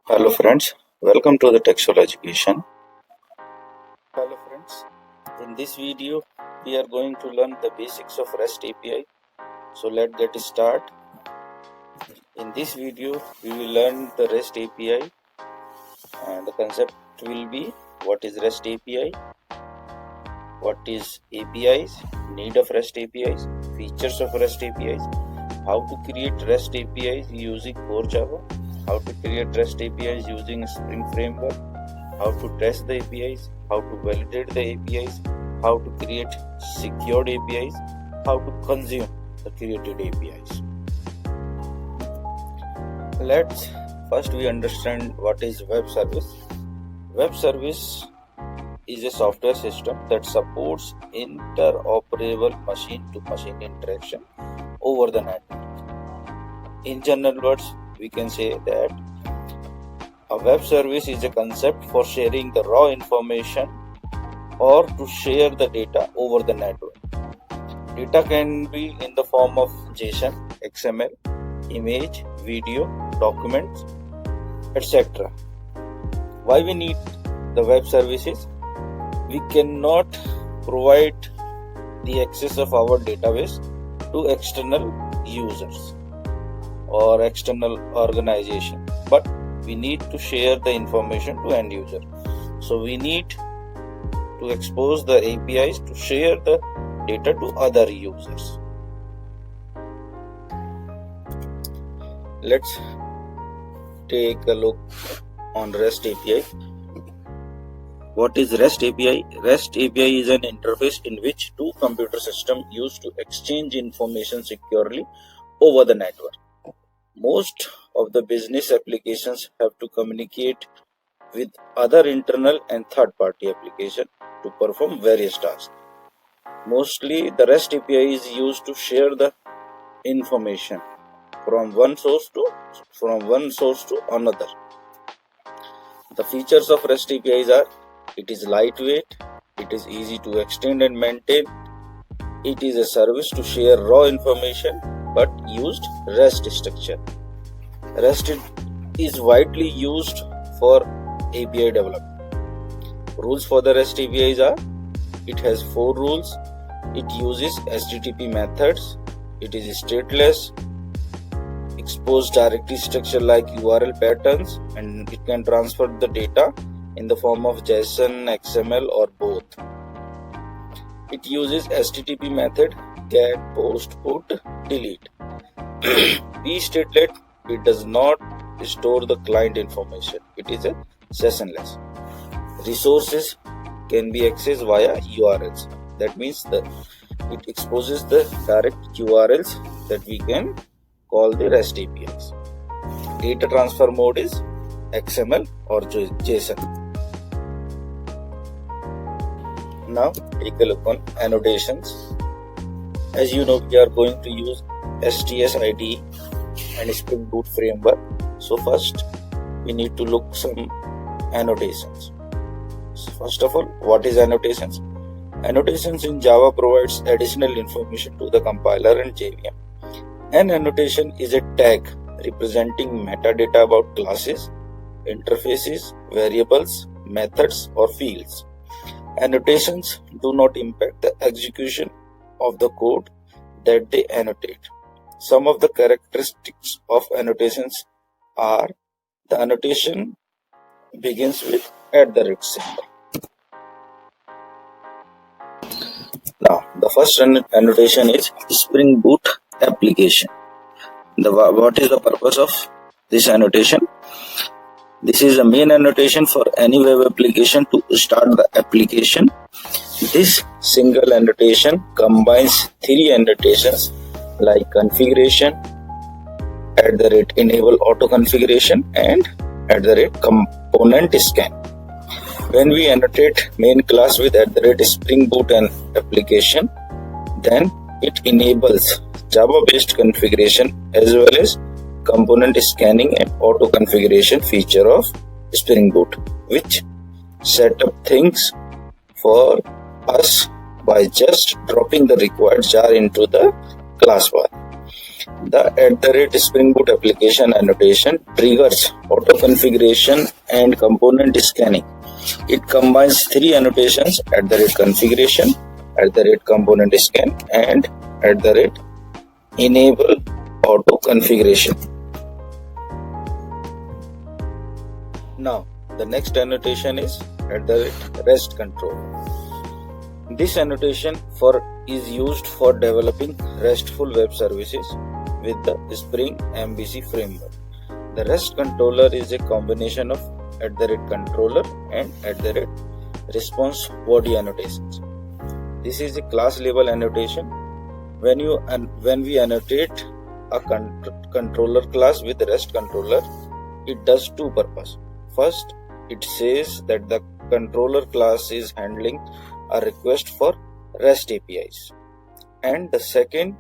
Hello friends, welcome to the Textual Education. Hello friends, in this video we are going to learn the basics of REST API. So let's get started. In this video we will learn the REST API and the concept will be what is REST API, what is APIs, need of REST APIs, features of REST APIs, how to create REST APIs using core Java, how to create REST APIs using Spring framework, how to test the APIs, how to validate the APIs, how to create secured APIs, how to consume the created APIs. Let's first we understand what is web service. Web service is a software system that supports interoperable machine-to-machine interaction over the network. In general words, we can say that a web service is a concept for sharing the raw information or to share the data over the network. Data can be in the form of JSON, XML, image, video, documents, etc. Why we need the web services? We cannot provide the access of our database to external users or external organization, but we need to share the information to end user. So we need to expose the APIs to share the data to other users. Let's take a look on REST API. What is REST API? REST API is an interface in which two computer systems use to exchange information securely over the network. Most of the business applications have to communicate with other internal and third-party applications to perform various tasks. Mostly, the REST API is used to share the information from one source to another. The features of REST APIs are: it is lightweight, it is easy to extend and maintain, it is a service to share raw information but used REST structure. REST is widely used for API development. Rules for the REST APIs are: it has 4 rules, it uses HTTP methods, it is stateless, expose directory structure like URL patterns, and it can transfer the data in the form of JSON, XML or both. It uses HTTP method get, post, put, delete. Be stateless, it does not store the client information. It is a sessionless. Resources can be accessed via URLs. That means that it exposes the direct URLs that we can call the REST APIs. Data transfer mode is XML or JSON. Now take a look on annotations. As you know, we are going to use STS IDE and Spring Boot framework. So first we need to look some annotations. So first of all, what is annotations? Annotations in Java provides additional information to the compiler and JVM. An annotation is a tag representing metadata about classes, interfaces, variables, methods or fields. Annotations do not impact the execution of the code that they annotate. Some of the characteristics of annotations are: the annotation begins with @ symbol. Now, the first annotation is Spring Boot application. What is the purpose of this annotation? This is the main annotation for any web application to start the application. This single annotation combines 3 annotations like configuration, @enable auto configuration, and @component scan. When we annotate main class with @spring boot and application, then it enables Java-based configuration as well as component scanning and auto configuration feature of Spring Boot, which set up things for us by just dropping the required jar into the class bar. The @springboot application annotation triggers auto configuration and component scanning. It combines three annotations: @configuration, @component scan, and @enable auto configuration. Now, the next annotation is @rest control. This annotation is used for developing RESTful web services with the Spring MVC framework. The REST controller is a combination of @controller and @response body annotations. This is a class level annotation. When we annotate a controller class with REST controller, it does two purposes. First, it says that the controller class is handling a request for REST APIs. And the second,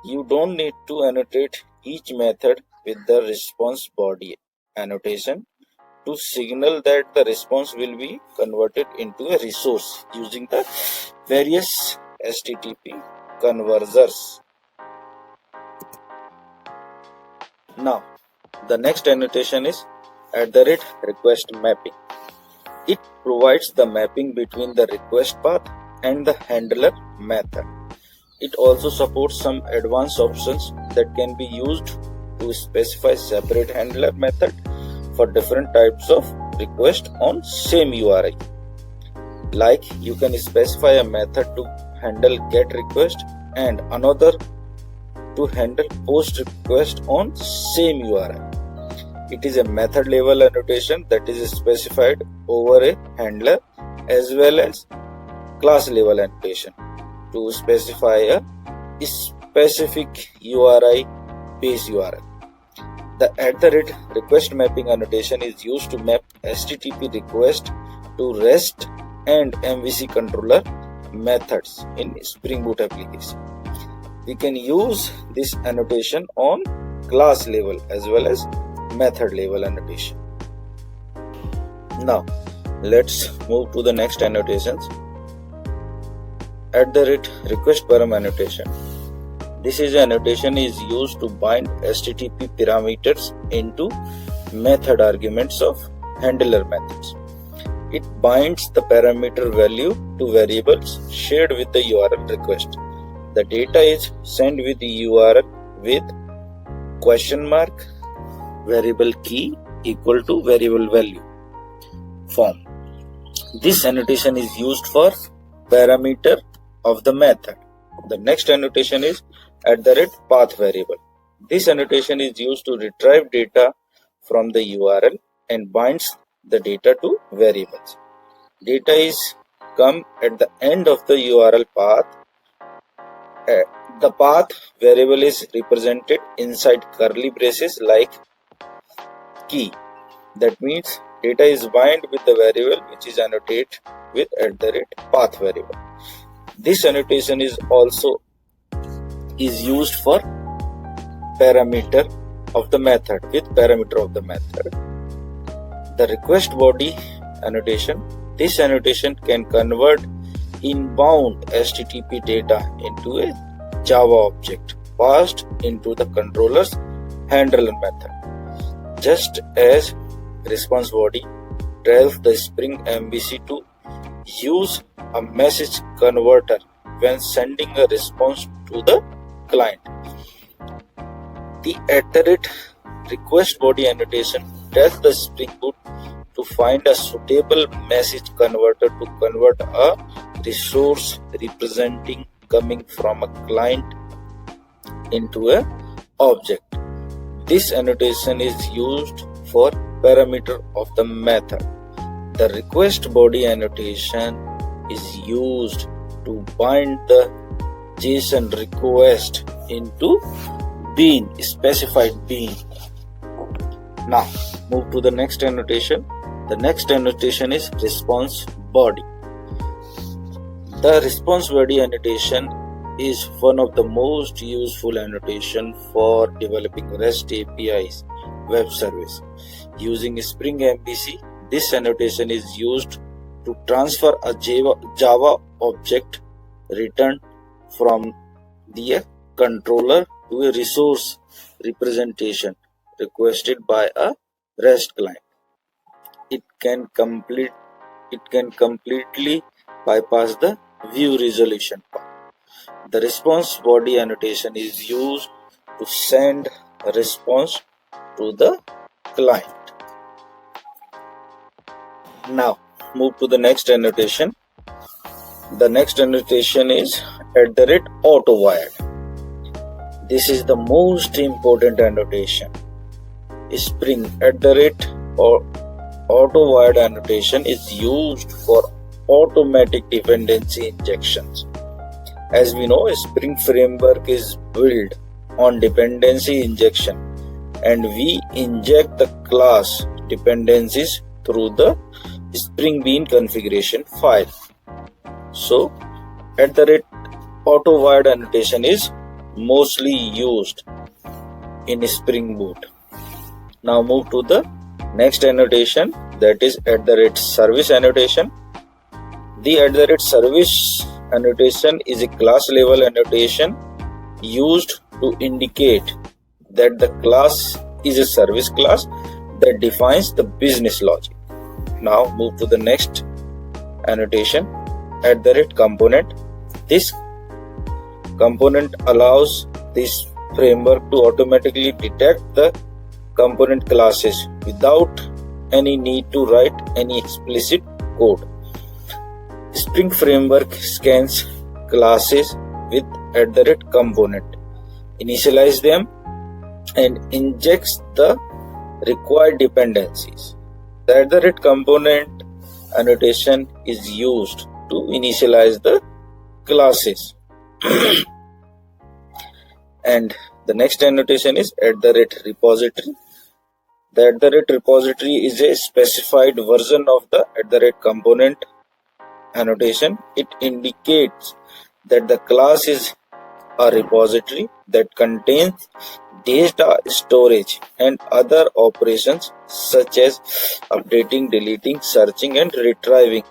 you don't need to annotate each method with the response body annotation to signal that the response will be converted into a resource using the various HTTP converters. Now, the next annotation is @request mapping. It provides the mapping between the request path and the handler method. It also supports some advanced options that can be used to specify separate handler method for different types of request on same URI. Like you can specify a method to handle GET request and another to handle POST request on same URI. It is a method level annotation that is specified over a handler as well as class level annotation to specify a specific URI base URL. The @request mapping annotation is used to map HTTP request to REST and MVC controller methods in Spring Boot application. We can use this annotation on class level as well as method level annotation. Now, let's move to the next annotations. @request param annotation. This annotation is used to bind HTTP parameters into method arguments of handler methods. It binds the parameter value to variables shared with the URL request. The data is sent with the URL with question mark variable key equal to variable value form. This annotation is used for parameter of the method. The next annotation is @path variable. This annotation is used to retrieve data from the URL and binds the data to variables. Data is come at the end of the URL path. The path variable is represented inside curly braces like key. That means data is bind with the variable which is annotated with @path variable. This annotation is also used for parameter of the method with parameter of the method. The request body annotation. This annotation can convert inbound HTTP data into a Java object passed into the controller's handler method. Just as response body tells the Spring MVC to use a message converter when sending a response to the client. The @request body annotation tells the Spring Boot to find a suitable message converter to convert a resource representing coming from a client into a object. This annotation is used for parameter of the method. The request body annotation is used to bind the JSON request into bean, specified bean. Now, move to the next annotation. The next annotation is response body. The response body annotation is one of the most useful annotation for developing REST APIs web service. Using Spring MVC, this annotation is used to transfer a Java object returned from the controller to a resource representation requested by a REST client. It can completely bypass the view resolution part. The response body annotation is used to send a response to the client. Now move to the next annotation. The next annotation is @autowired. This is the most important annotation. Spring or autowired annotation is used for automatic dependency injections. As we know, a Spring framework is built on dependency injection, and we inject the class dependencies through the Spring Bean configuration file. So, @autowired annotation is mostly used in Spring Boot. Now move to the next annotation, that is @service annotation. The @service annotation is a class level annotation used to indicate that the class is a service class that defines the business logic. Now move to the next annotation, @component. This component allows this framework to automatically detect the component classes without any need to write any explicit code. Spring framework scans classes with @component, initialize them, and injects the required dependencies. The @component annotation is used to initialize the classes. And the next annotation is @repository. The @repository is a specified version of the component annotation. It indicates that the class is a repository that contains data storage and other operations such as updating, deleting, searching, and retrieving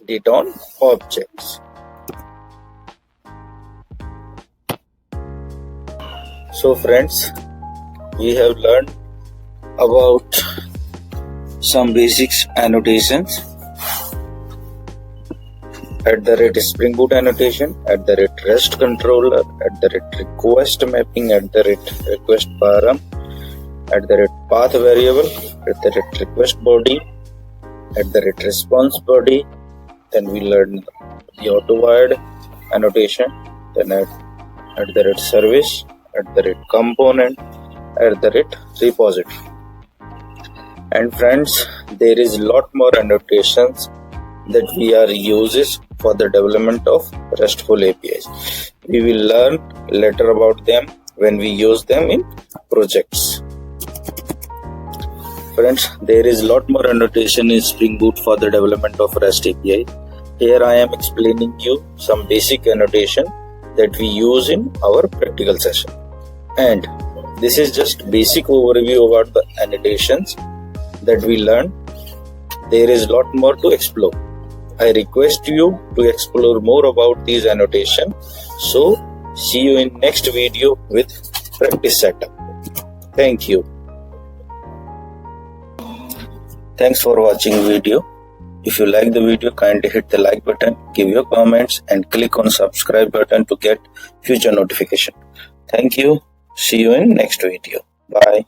data on objects. So friends, we have learned about some basics annotations: @Spring Boot annotation, @REST controller, @request mapping, @request param, @path variable, @request body, @response body. Then we learned the autowired annotation, then @service, @component, @repository. And friends, there is lot more annotations that we are uses for the development of RESTful APIs. We will learn later about them when we use them in projects. Friends, there is lot more annotation in Spring Boot for the development of REST API. Here I am explaining you some basic annotation that we use in our practical session. And this is just basic overview about the annotations that we learned. There is lot more to explore. I request you to explore more about these annotations. So see you in next video with practice setup. Thank you. Thanks for watching video. If you like the video, kindly hit the like button, give your comments, and click on subscribe button to get future notification. Thank you. See you in next video. Bye.